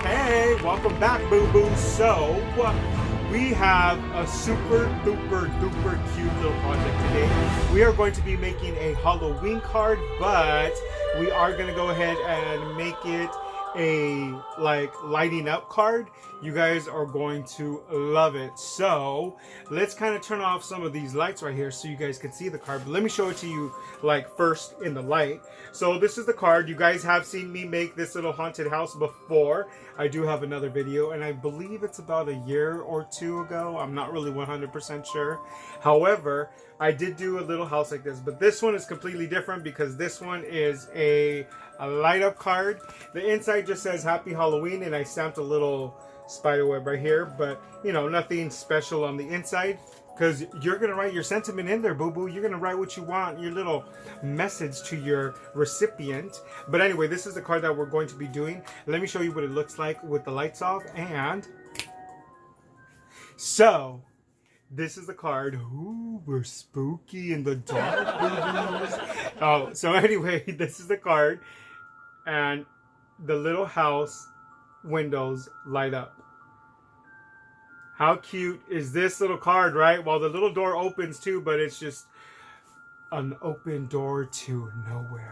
Hey, welcome back, boo-boo. So, we have a super duper cute little project today. We are going to be making a Halloween card, but we are going to go ahead and make it a lighting up card. You guys are going to love it. So let's kind of turn off some of these lights right here so you guys can see the card, but let me show it to you first in the light. So this is the card. You guys have seen me make this little haunted house before. I do have another video, and I believe it's about a year or two ago. I'm not really 100% sure. However, I did do a little house like this, but this one is completely different because this one is a light up card. The inside just says Happy Halloween, and I stamped a little spider web right here, but you know, nothing special on the inside because you're gonna write your sentiment in there, boo-boo. You're gonna write what you want, your little message to your recipient. But anyway, this is the card that we're going to be doing. Let me show you what it looks like with the lights off. And so this is the card. Ooh, we're spooky in the dark, boo-boos. Oh, so anyway, this is the card, and the little house windows light up. How cute is this little card, right? Well, the little door opens too, but it's just an open door to nowhere.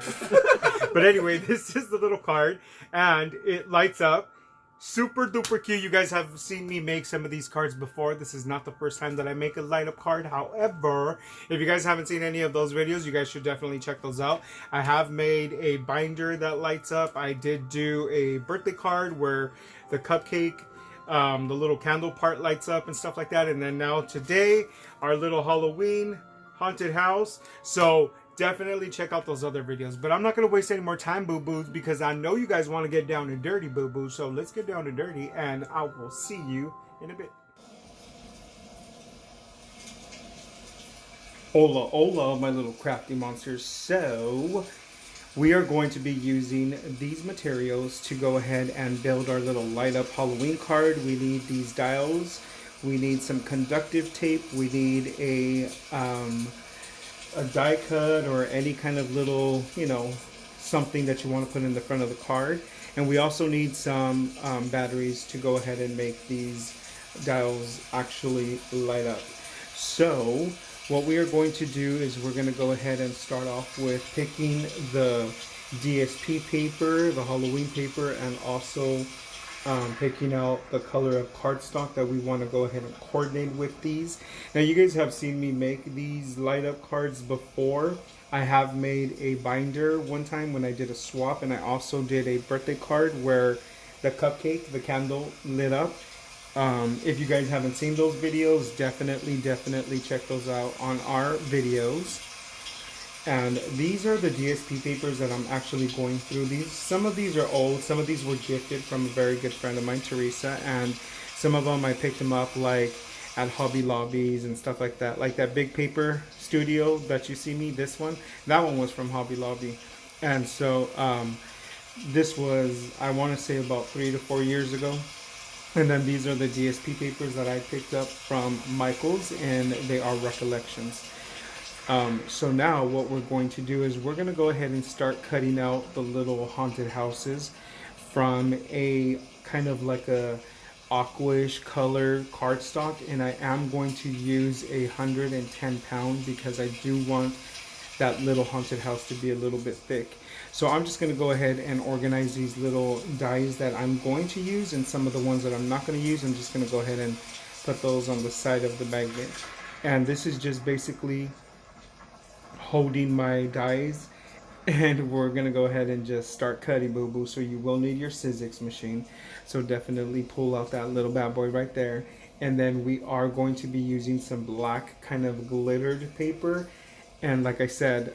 But anyway, this is the little card, and it lights up. Super duper cute. You guys have seen me make some of these cards before. This is not the first time that I make a light up card. However, if you guys haven't seen any of those videos, you guys should definitely check those out. I have made a binder that lights up. I did do a birthday card where the cupcake, the little candle part lights up and stuff like that. And then now today, our little Halloween haunted house. So definitely check out those other videos. But I'm not going to waste any more time, boo-boos, because I know you guys want to get down and dirty, boo-boos. So let's get down and dirty, and I will see you in a bit. Hola, hola, my little crafty monsters. So we are going to be using these materials to go ahead and build our little light up Halloween card. We need these dials. We need some conductive tape. We need a die cut or any kind of little, you know, something that you want to put in the front of the card. And we also need some batteries to go ahead and make these dials actually light up. So what we are going to do is we're going to go ahead and start off with picking the DSP paper, the Halloween paper, and also picking out the color of cardstock that we want to go ahead and coordinate with these. Now you guys have seen me make these light up cards before. I have made a binder one time when I did a swap, and I also did a birthday card where the cupcake, the candle lit up. If you guys haven't seen those videos, definitely check those out on our videos. And these are the DSP papers that I'm actually going through. Some of these are old, some of these were gifted from a very good friend of mine, Teresa, and some of them I picked them up like at Hobby Lobbies and stuff like that. Like that big paper studio that you see me, this one, that one was from Hobby Lobby. And so this was, I want to say, about 3 to 4 years ago. And then these are the DSP papers that I picked up from Michael's, and they are recollections. So now what we're going to do is we're going to go ahead and start cutting out the little haunted houses from a kind of like a aquish color cardstock, and I am going to use 110 pound because I do want that little haunted house to be a little bit thick. So I'm just going to go ahead and organize these little dies that I'm going to use, and some of the ones that I'm not going to use, I'm just going to go ahead and put those on the side of the magnet. And this is just basically holding my dies, and we're going to go ahead and just start cutting, boo-boo. So you will need your Sizzix machine. So definitely pull out that little bad boy right there. And then we are going to be using some black kind of glittered paper. And like I said,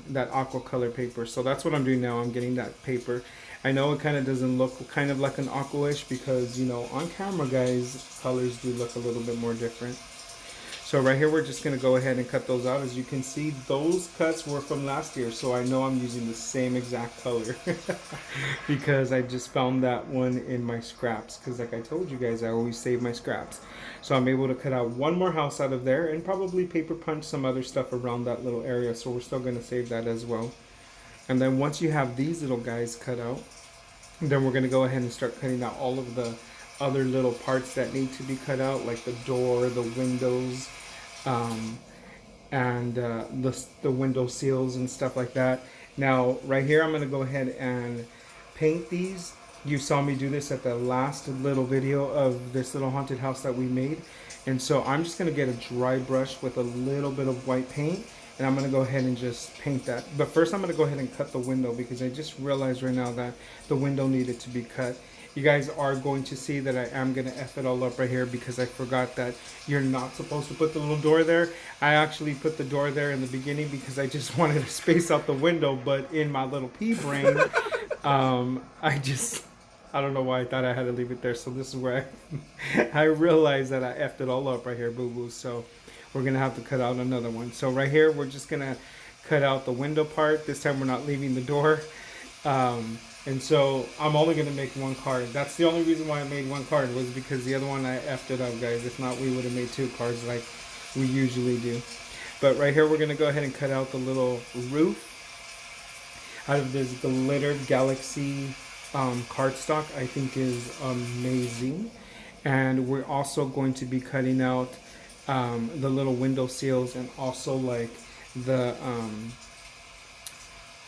that aqua color paper. So that's what I'm doing now. I'm getting that paper. I know it kind of doesn't look kind of like an aquish because, you know, on camera, guys, colors do look a little bit more different. So right here, we're just going to go ahead and cut those out. As you can see, those cuts were from last year. So I know I'm using the same exact color because I just found that one in my scraps. Because like I told you guys, I always save my scraps. So I'm able to cut out one more house out of there and probably paper punch some other stuff around that little area. So we're still going to save that as well. And then once you have these little guys cut out, And then we're going to go ahead and start cutting out all of the other little parts that need to be cut out, like the door, the windows, um, and the window seals and stuff like that. Now, right here, I'm going to go ahead and paint these. You saw me do this at the last little video of this little haunted house that we made. And so I'm just going to get a dry brush with a little bit of white paint, and I'm going to go ahead and just paint that. But first I'm going to go ahead and cut the window, because I just realized right now that the window needed to be cut. You guys are going to see that I am going to F it all up right here, because I forgot that you're not supposed to put the little door there. I actually put the door there in the beginning because I just wanted to space out the window, but in my little pea brain, I don't know why I thought I had to leave it there. So this is where I realized that I effed it all up right here, boo-boo. So we're going to have to cut out another one. So right here, we're just going to cut out the window part. This time we're not leaving the door. And so I'm only going to make one card. That's the only reason why I made one card, was because the other one I effed it up, guys. If not, we would have made two cards like we usually do. But right here, we're going to go ahead and cut out the little roof out of this glittered galaxy cardstock. I think is amazing. And we're also going to be cutting out the little window seals, and also like the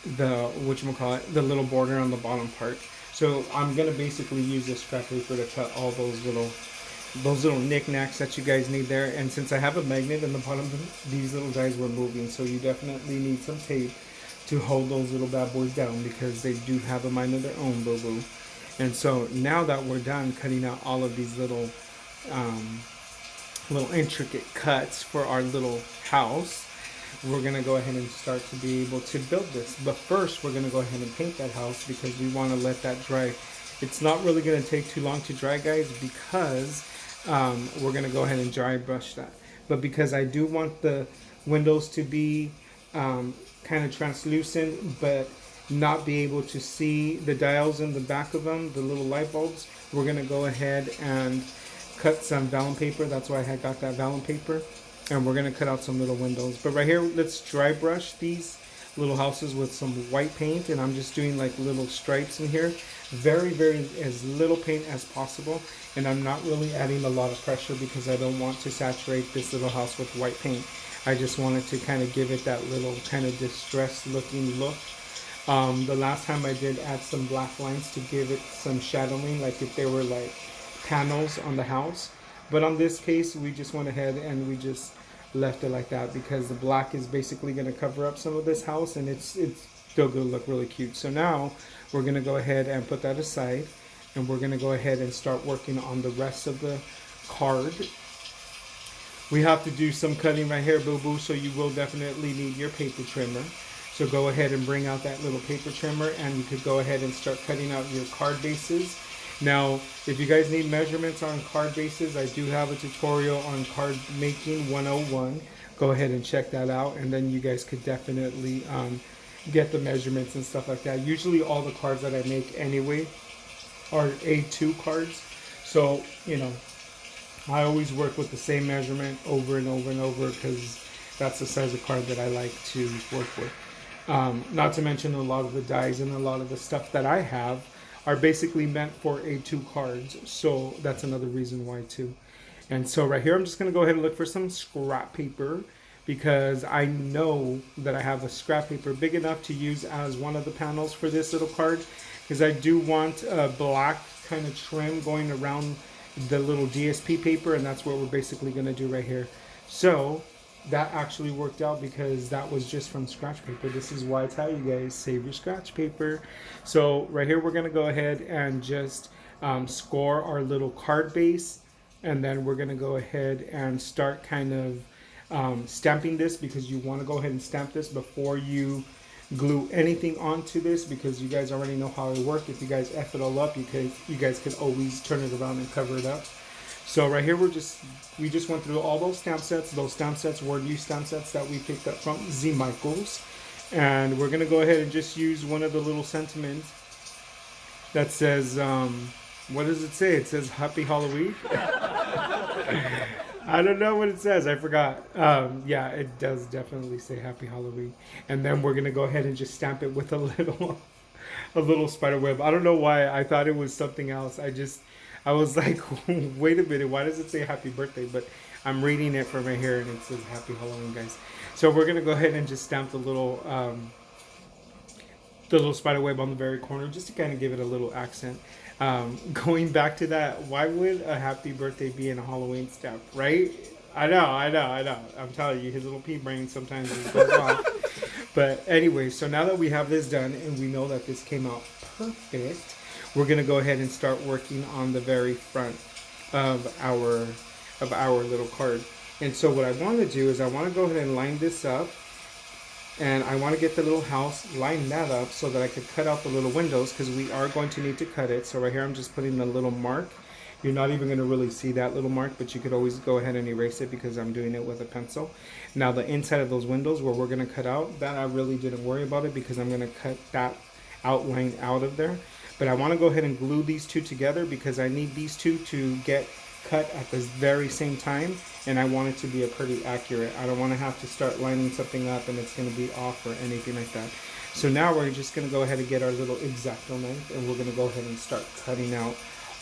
whatchamacallit, the little border on the bottom part. So I'm gonna basically use this scrap paper to cut all those little knickknacks that you guys need there. And since I have a magnet in the bottom, these little guys were moving, so you definitely need some tape to hold those little bad boys down, because they do have a mind of their own, boo-boo. And so now that we're done cutting out all of these little intricate cuts for our little house, we're going to go ahead and start to be able to build this. But first, we're going to go ahead and paint that house, because we want to let that dry. It's not really going to take too long to dry, guys, because we're going to go ahead and dry brush that. But because I do want the windows to be kind of translucent, but not be able to see the dials in the back of them, the little light bulbs, we're going to go ahead and cut some vellum paper. That's why I had got that vellum paper. And we're going to cut out some little windows. But right here, let's dry brush these little houses with some white paint. And I'm just doing like little stripes in here. Very, very, as little paint as possible. And I'm not really adding a lot of pressure, because I don't want to saturate this little house with white paint. I just wanted to kind of give it that little kind of distressed looking look. The last time I did add some black lines to give it some shadowing, like if they were like panels on the house. But on this case, we just went ahead and we just left it like that, because the black is basically going to cover up some of this house, and it's still going to look really cute. So now we're going to go ahead and put that aside, and we're going to go ahead and start working on the rest of the card. We have to do some cutting right here, boo-boo, so you will definitely need your paper trimmer. So go ahead and bring out that little paper trimmer, and you could go ahead and start cutting out your card bases. Now, if you guys need measurements on card bases, I do have a tutorial on card making 101. Go ahead and check that out, and then you guys could definitely get the measurements and stuff like that. Usually all the cards that I make anyway are A2 cards. So, you know, I always work with the same measurement over and over and over, because that's the size of card that I like to work with. Not to mention a lot of the dies and a lot of the stuff that I have are basically meant for A2 cards. So that's another reason why too. And so right here, I'm just going to go ahead and look for some scrap paper, because I know that I have a scrap paper big enough to use as one of the panels for this little card, because I do want a black kind of trim going around the little DSP paper, and that's what we're basically going to do right here. So that actually worked out, because that was just from scratch paper. This is why I tell you guys, save your scratch paper. So right here, we're going to go ahead and just score our little card base, and then we're going to go ahead and start kind of stamping this, because you want to go ahead and stamp this before you glue anything onto this, because you guys already know how it works. If you guys F it all up, you guys can always turn it around and cover it up. So right here, we just went through all those stamp sets. Those stamp sets were new stamp sets that we picked up from Z Michaels. And we're going to go ahead and just use one of the little sentiments that says, what does it say? It says Happy Halloween. I don't know what it says. I forgot. Yeah, it does definitely say Happy Halloween. And then we're going to go ahead and just stamp it with a little a little spider web. I don't know why I thought it was something else. I was like, wait a minute, why does it say happy birthday? But I'm reading it from right here and it says happy Halloween, guys. So we're gonna go ahead and just stamp the little spider web on the very corner just to kind of give it a little accent. Going back to that, why would a happy birthday be in a Halloween stamp, right? I know. I'm telling you, his little pea brain sometimes just goes off. But anyway, so now that we have this done and we know that this came out perfect, we're gonna go ahead and start working on the very front of our little card. And so what I want to do is I want to go ahead and line this up, and I want to get the little house, line that up so that I could cut out the little windows, because we are going to need to cut it. So right here I'm just putting the little mark. You're not even going to really see that little mark, but you could always go ahead and erase it because I'm doing it with a pencil. Now the inside of those windows where we're going to cut out, that I really didn't worry about it because I'm going to cut that outline out of there. But I want to go ahead and glue these two together because I need these two to get cut at the very same time, and I want it to be a pretty accurate. I don't want to have to start lining something up and it's going to be off or anything like that. So now we're just going to go ahead and get our little X-Acto knife, and we're going to go ahead and start cutting out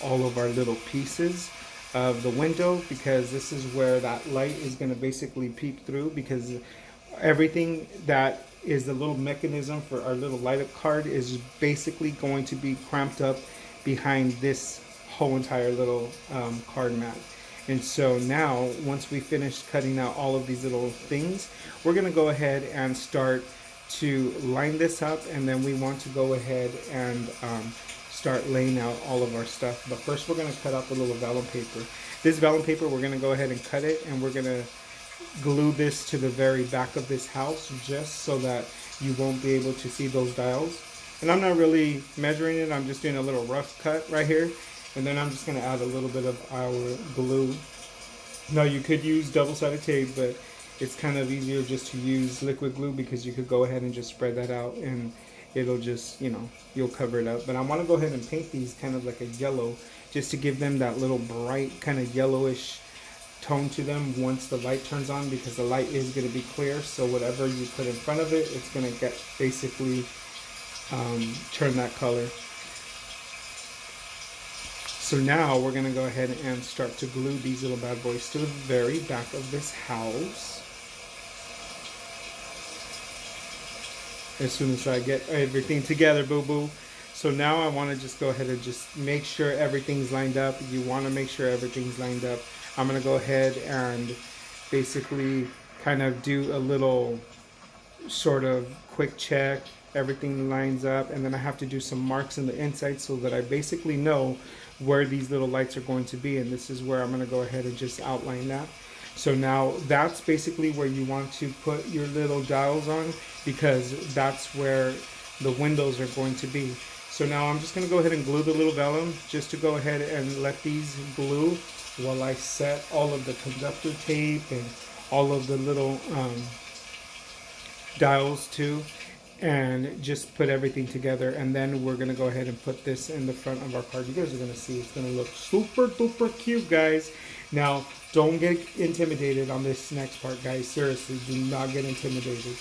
all of our little pieces of the window, because this is where that light is going to basically peep through, because everything that is the little mechanism for our little light up card is basically going to be cramped up behind this whole entire little card mat. And so now once we finish cutting out all of these little things, we're going to go ahead and start to line this up, and then we want to go ahead and start laying out all of our stuff. But first we're going to cut out the little vellum paper. This vellum paper, we're going to go ahead and cut it, and we're going to glue this to the very back of this house just so that you won't be able to see those dials. And I'm not really measuring it, I'm just doing a little rough cut right here, and then I'm just going to add a little bit of our glue. Now you could use double-sided tape, but it's kind of easier just to use liquid glue because you could go ahead and just spread that out and it'll just, you know, you'll cover it up. But I want to go ahead and paint these kind of like a yellow, just to give them that little bright kind of yellowish tone to them once the light turns on, because the light is going to be clear, so whatever you put in front of it, it's going to get basically turn that color. So now we're going to go ahead and start to glue these little bad boys to the very back of this house. As soon as I get everything together, boo-boo. So now I want to just go ahead and just make sure everything's lined up. You want to make sure everything's lined up. I'm going to go ahead and basically kind of do a little sort of quick check. Everything lines up, and then I have to do some marks in the inside so that I basically know where these little lights are going to be, and this is where I'm going to go ahead and just outline that. So now that's basically where you want to put your little dials on, because that's where the windows are going to be. So now I'm just going to go ahead and glue the little vellum just to go ahead and let these glue while I set all of the conductor tape and all of the little dials too, and just put everything together. And then we're going to go ahead and put this in the front of our card. You guys are going to see it's going to look super duper cute, guys. Now don't get intimidated on this next part, guys. Seriously, do not get intimidated.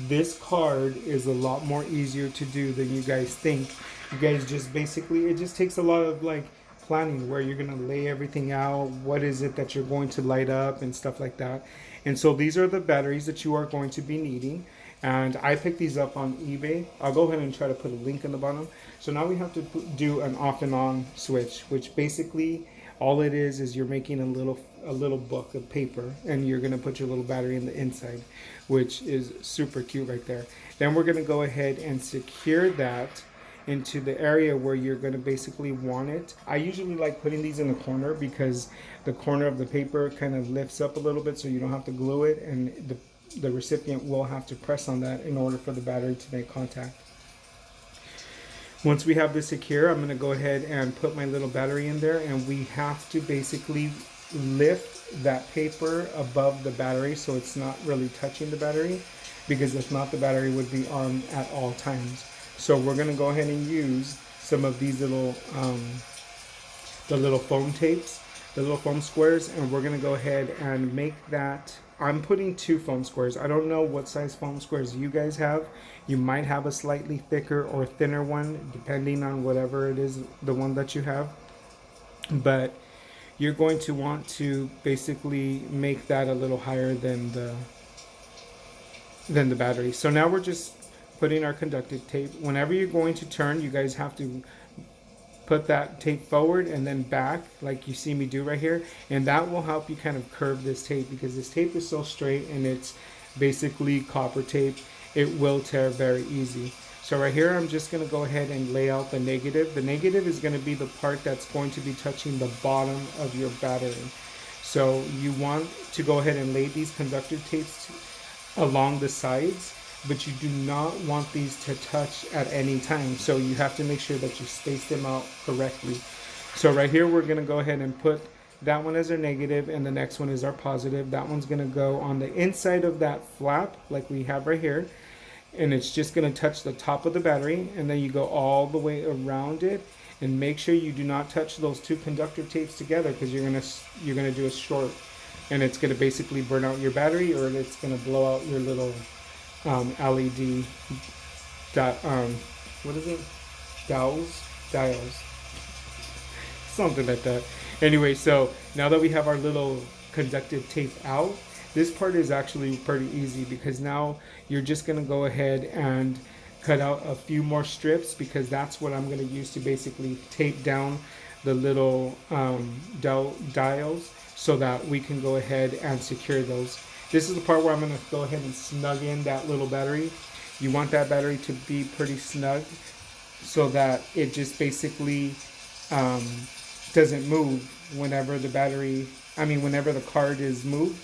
This card is a lot more easier to do than you guys think. You guys just basically, it just takes a lot of like planning, where you're going to lay everything out, what is it that you're going to light up and stuff like that. And so these are the batteries that you are going to be needing, and I picked these up on eBay. I'll go ahead and try to put a link in the bottom. So now we have to do an off and on switch, which basically all it is you're making a little book of paper, and you're going to put your little battery in the inside, which is super cute right there. Then we're going to go ahead and secure that into the area where you're going to basically want it. I usually like putting these in the corner because the corner of the paper kind of lifts up a little bit, so you don't have to glue it, and the recipient will have to press on that in order for the battery to make contact. Once we have this secure, I'm going to go ahead and put my little battery in there, and we have to basically lift that paper above the battery so it's not really touching the battery, because if not, the battery would be on at all times. So we're going to go ahead and use some of these little the little foam tapes, the little foam squares, and we're going to go ahead and make that I'm putting 2 foam squares. I don't know what size foam squares you guys have. You might have a slightly thicker or thinner one, depending on whatever it is, the one that you have. But you're going to want to basically make that a little higher than the battery. So now we're just putting our conductive tape. Whenever you're going to turn, you guys have to put that tape forward and then back, like you see me do right here, and that will help you kind of curve this tape, because this tape is so straight and it's basically copper tape. It will tear very easy. So right here, I'm just going to go ahead and lay out the negative. The negative is going to be the part that's going to be touching the bottom of your battery. So you want to go ahead and lay these conductive tapes along the sides, but you do not want these to touch at any time. So you have to make sure that you space them out correctly. So right here, we're going to go ahead and put that one as our negative, and the next one is our positive. That one's going to go on the inside of that flap, like we have right here, and it's just going to touch the top of the battery, and then you go all the way around it, and make sure you do not touch those 2 conductor tapes together, because you're gonna do a short, and it's going to basically burn out your battery, or it's going to blow out your little LED what is it, dials, something like that. Anyway, so now that we have our little conductive tape out, this part is actually pretty easy, because now you're just going to go ahead and cut out a few more strips, because that's what I'm going to use to basically tape down the little dials, so that we can go ahead and secure those. This is the part where I'm going to go ahead and snug in that little battery. You want that battery to be pretty snug, so that it just basically doesn't move whenever whenever the card is moved.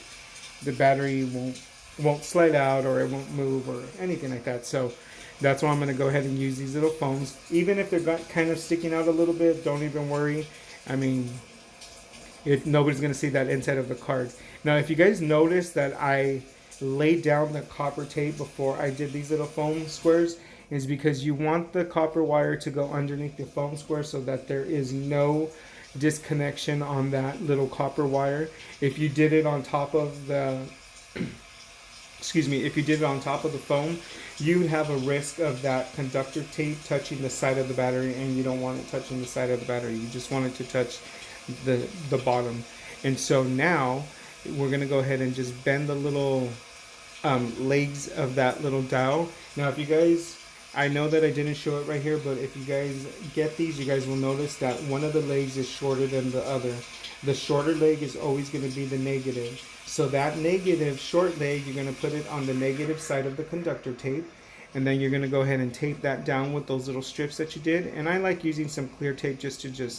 The battery won't slide out, or it won't move, or anything like that. So that's why I'm going to go ahead and use these little foams. Even if they're kind of sticking out a little bit, don't even worry. I mean, nobody's going to see that inside of the card. Now, if you guys notice that I laid down the copper tape before I did these little foam squares, is because you want the copper wire to go underneath the foam square, so that there is no disconnection on that little copper wire. If you did it on top of the if you did it on top of the foam, you have a risk of that conductor tape touching the side of the battery, and you don't want it touching the side of the battery. You just want it to touch the bottom. And so now we're going to go ahead and just bend the little legs of that little dial. Now, if you guys, I know that I didn't show it right here, but if you guys get these, you guys will notice that one of the legs is shorter than the other. The shorter leg is always going to be the negative. So that negative short leg, you're going to put it on the negative side of the conductor tape, and then you're going to go ahead and tape that down with those little strips that you did. And I like using some clear tape just to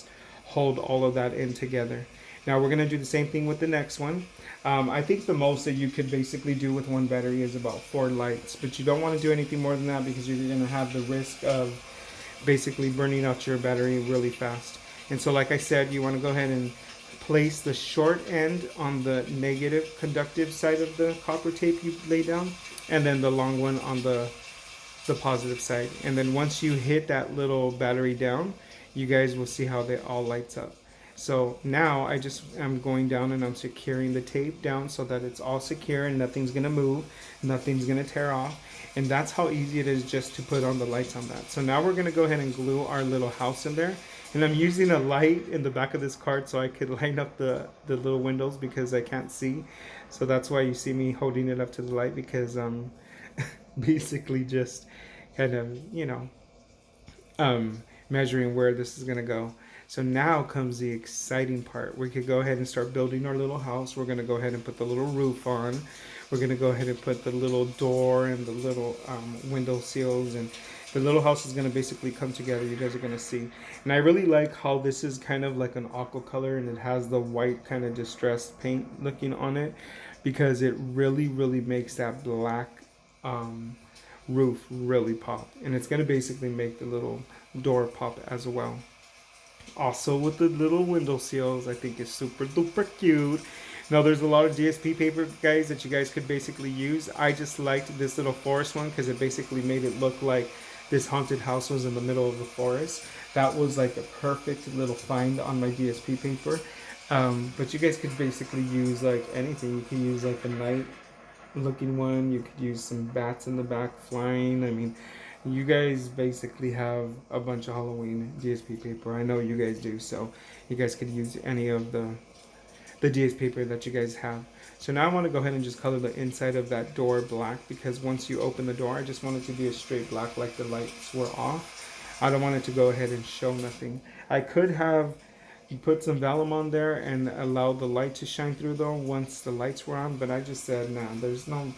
hold all of that in together. Now we're going to do the same thing with the next one. I think the most that you could basically do with one battery is about 4 lights, but you don't want to do anything more than that, because you're going to have the risk of basically burning out your battery really fast. And so, like I said, you want to go ahead and place the short end on the negative conductive side of the copper tape you lay down, and then the long one on the positive side. And then once you hit that little battery down, you guys will see how they all lights up. So now I'm going down and I'm securing the tape down so that it's all secure and nothing's going to move, nothing's going to tear off. And that's how easy it is just to put on the lights on that. So now we're going to go ahead and glue our little house in there. And I'm using a light in the back of this card so I could line up the little windows, because I can't see. So that's why you see me holding it up to the light, because I'm basically just kind of, measuring where this is going to go. So now comes the exciting part. We could go ahead and start building our little house. We're going to go ahead and put the little roof on. We're going to go ahead and put the little door and the little window seals, and the little house is going to basically come together. You guys are going to see. And I really like how this is kind of like an aqua color, and it has the white kind of distressed paint looking on it, because it really, really makes that black roof really pop. And it's going to basically make the little door pop as well. Also with the little window seals, I think it's super duper cute. Now there's a lot of DSP paper, guys, that you guys could basically use. I just liked this little forest one because it basically made it look like this haunted house was in the middle of the forest. That was like a perfect little find on my DSP paper. But you guys could basically use like anything. You can use like a knight looking one. You could use some bats in the back flying. I mean, you guys basically have a bunch of Halloween DSP paper. I know you guys do, so you guys could use any of the DS paper that you guys have. So now I want to go ahead and just color the inside of that door black, because once you open the door, I just want it to be a straight black like the lights were off. I don't want it to go ahead and show nothing. I could have put some vellum on there and allow the light to shine through though once the lights were on, but I just said, nah, there's no,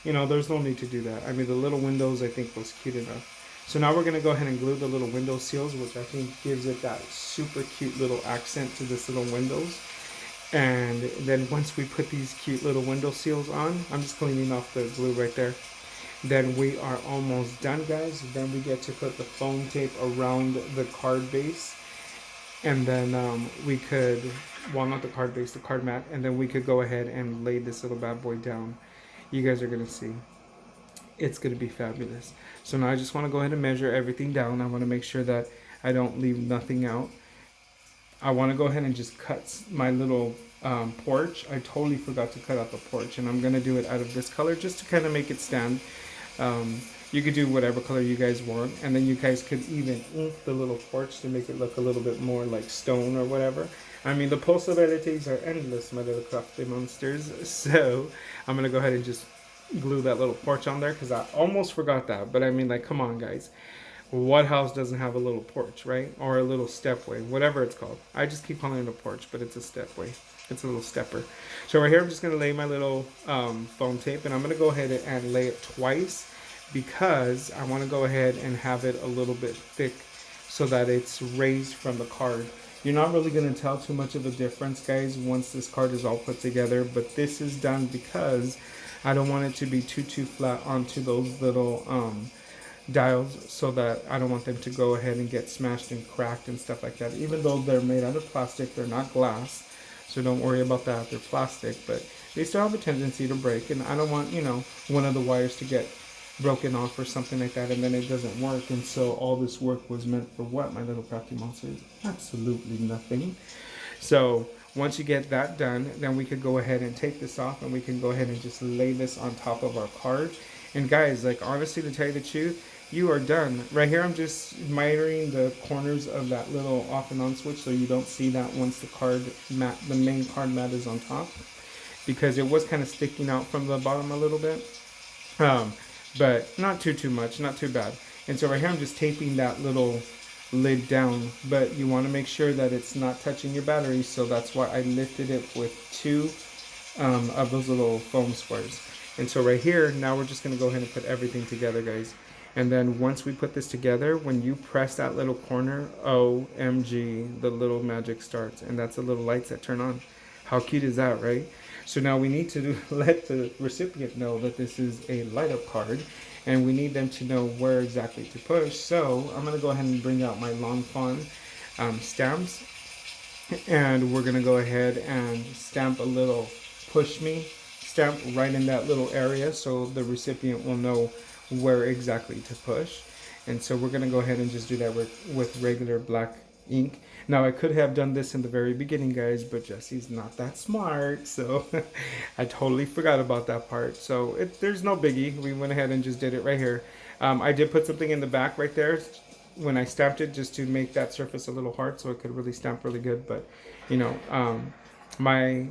there's no need to do that. I mean, the little windows I think was cute enough. So now we're going to go ahead and glue the little window seals, which I think gives it that super cute little accent to this little windows. And then once we put these cute little window seals on, I'm just cleaning off the glue right there. Then we are almost done, guys. Then we get to put the foam tape around the card base. And then we could, well, not the card base, the card mat. And then we could go ahead and lay this little bad boy down. You guys are going to see. It's going to be fabulous. So now I just want to go ahead and measure everything down. I want to make sure that I don't leave nothing out. I want to go ahead and just cut my little porch. I totally forgot to cut out the porch, and I'm going to do it out of this color just to kind of make it stand. You could do whatever color you guys want, and then you guys could even ink the little porch to make it look a little bit more like stone or whatever. I mean, the possibilities are endless, my little crafty monsters. So I'm going to go ahead and just glue that little porch on there, because I almost forgot that. But I mean, like, come on, guys. What house doesn't have a little porch, right? Or a little stepway, whatever it's called. I just keep calling it a porch, but it's a stepway. It's a little stepper. So right here, I'm just going to lay my little foam tape, and I'm going to go ahead and lay it twice, because I want to go ahead and have it a little bit thick so that it's raised from the card. You're not really going to tell too much of a difference, guys, once this card is all put together, but this is done because I don't want it to be too flat onto those little dials, so that I don't want them to go ahead and get smashed and cracked and stuff like that. Even though they're made out of plastic, they're not glass, so don't worry about that. They're plastic, but they still have a tendency to break, and I don't want, one of the wires to get broken off or something like that, and then it doesn't work. And so all this work was meant for what, my little crafty monsters? Absolutely nothing. So once you get that done, then we could go ahead and take this off, and we can go ahead and just lay this on top of our card. And guys, like, honestly, to tell you the truth, you are done. Right here, I'm just mitering the corners of that little off and on switch, so you don't see that once the card mat, the main card mat, is on top, because it was kind of sticking out from the bottom a little bit. But not too much, not too bad. And so right here, I'm just taping that little lid down, but you want to make sure that it's not touching your battery, so that's why I lifted it with 2 of those little foam squares. And so right here, now we're just going to go ahead and put everything together, guys. And then once we put this together, when you press that little corner, OMG, the little magic starts. And that's the little lights that turn on. How cute is that, right? So now we need to let the recipient know that this is a light up card, and we need them to know where exactly to push. So I'm going to go ahead and bring out my Lawn Fawn stamps, and we're going to go ahead and stamp a little push me stamp right in that little area, so the recipient will know where exactly to push. And so we're going to go ahead and just do that with regular black ink. Now I could have done this in the very beginning, guys, but Jesse's not that smart, so I totally forgot about that part. So there's no biggie. We went ahead and just did it right here. I did put something in the back right there when I stamped it, just to make that surface a little hard so it could really stamp really good. But my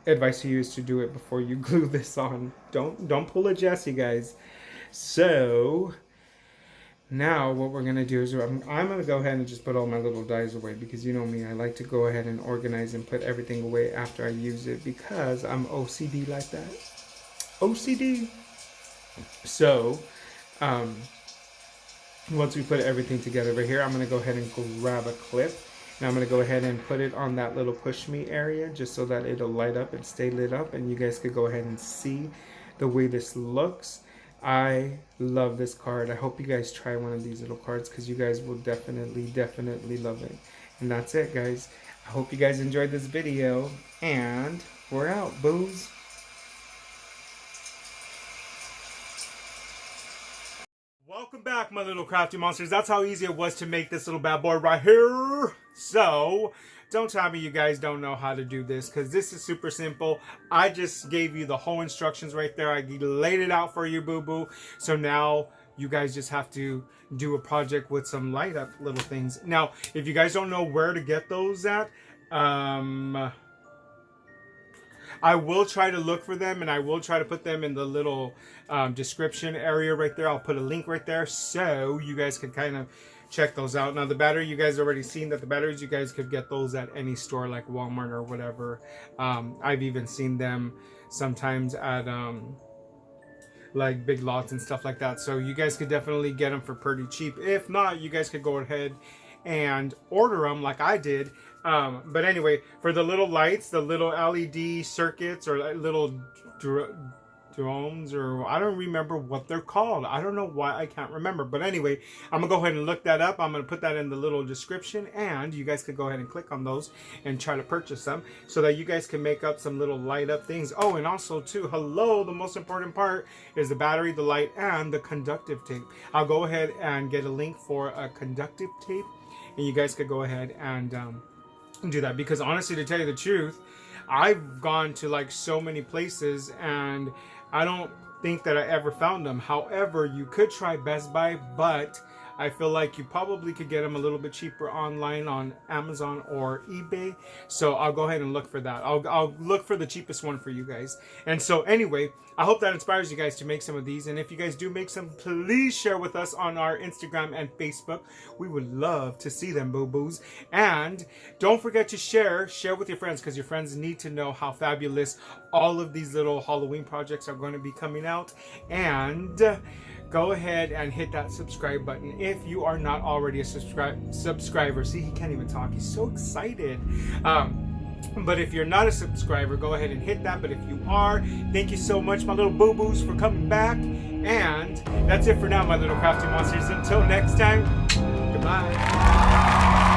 advice to you is to do it before you glue this on. Don't pull a Jesse, guys. So now what we're going to do is I'm going to go ahead and just put all my little dies away, because you know me, I like to go ahead and organize and put everything away after I use it, because I'm OCD like that. OCD. So once we put everything together right here, I'm going to go ahead and grab a clip, and I'm going to go ahead and put it on that little push me area, just so that it'll light up and stay lit up, and you guys could go ahead and see the way this looks. I love this card. I hope you guys try one of these little cards, because you guys will definitely love it. And that's it, guys. I hope you guys enjoyed this video, and we're out, boos. Welcome back, my little crafty monsters. That's how easy it was to make this little bad boy right here. So Don't tell me you guys don't know how to do this, because this is super simple. I just gave you the whole instructions right there. I laid it out for you, boo-boo. So now you guys just have to do a project with some light up little things. Now, if you guys don't know where to get those at, I will try to look for them, and I will try to put them in the little description area right there. I'll put a link right there so you guys can kind of check those out. Now the battery, you guys already seen that the batteries, you guys could get those at any store like Walmart or whatever. I've even seen them sometimes at like Big Lots and stuff like that. So you guys could definitely get them for pretty cheap. If not, you guys could go ahead and order them like I did. But anyway, for the little lights, the little LED circuits or little drones, or I don't remember what they're called. I don't know why I can't remember. But anyway, I'm gonna go ahead and look that up. I'm gonna put that in the little description, and you guys could go ahead and click on those and try to purchase them so that you guys can make up some little light up things. Oh, and also too, hello, the most important part is the battery, the light, and the conductive tape. I'll go ahead and get a link for a conductive tape, and you guys could go ahead and do that, because honestly, to tell you the truth, I've gone to like so many places and I don't think that I ever found them. However, you could try Best Buy, but I feel like you probably could get them a little bit cheaper online on Amazon or eBay. So I'll go ahead and look for that. I'll look for the cheapest one for you guys. And so anyway, I hope that inspires you guys to make some of these. And if you guys do make some, please share with us on our Instagram and Facebook. We would love to see them, boo-boos. And don't forget to share with your friends, because your friends need to know how fabulous all of these little Halloween projects are going to be coming out. And go ahead and hit that subscribe button if you are not already a subscriber. See, he can't even talk. He's so excited. But if you're not a subscriber, go ahead and hit that. But if you are, thank you so much, my little boo-boos, for coming back. And that's it for now, my little crafty monsters. Until next time, goodbye.